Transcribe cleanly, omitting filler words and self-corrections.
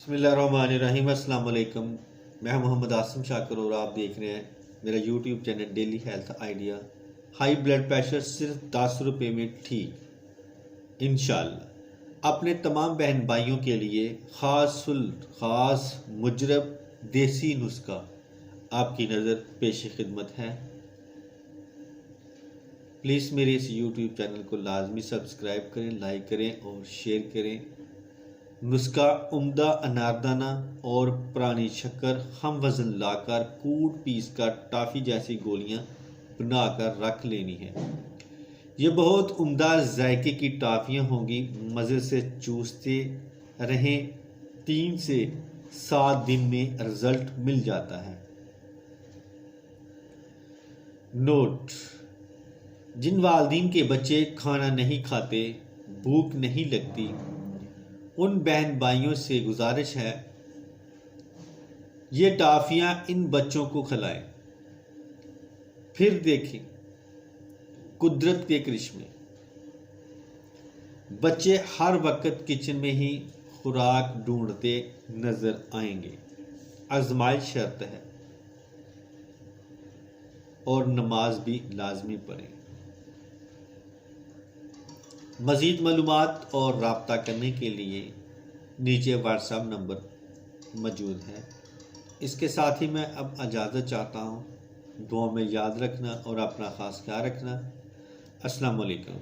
बिस्मिल्लाहिर्रहमानिर्रहीम। अस्सलाम वालेकुम। मैं मोहम्मद आसिम शाकर और आप देख रहे हैं मेरा YouTube channel daily health idea. High blood pressure सिर्फ 10 रुपये में ठीक इंशाल्लाह। अपने तमाम बहन भाइयों के लिए ख़ास मुजरब देसी नुस्खा आपकी नज़र पेश खिदमत है। प्लीज़ मेरे इस यूट्यूब चैनल को लाजमी सब्सक्राइब करें, लाइक करें और शेयर करें। नुस्खा उम्दा अनारदाना और पुरानी शक्कर हम वज़न लाकर कूट पीस कर टॉफ़ी जैसी गोलियां बनाकर रख लेनी है। ये बहुत उम्दा जायके की टॉफ़ियां होंगी। मज़े से चूसते रहें। 3 से 7 दिन में रिज़ल्ट मिल जाता है। नोट: जिन वालिदैन के बच्चे खाना नहीं खाते, भूख नहीं लगती, उन बहन भाइयों से गुजारिश है ये टॉफ़ियां इन बच्चों को खिलाएं। फिर देखें कुदरत के करिश्मे। बच्चे हर वक्त किचन में ही खुराक ढूंढते नजर आएंगे। आजमाइश शर्त है और नमाज भी लाजमी पढ़ें। मज़ीद मालूमात और राब्ता करने के लिए नीचे व्हाट्सएप नंबर मौजूद है। इसके साथ ही मैं अब इजाज़त चाहता हूँ। दुआ में याद रखना और अपना ख़ास ख्याल रखना। अस्सलाम वालेकुम।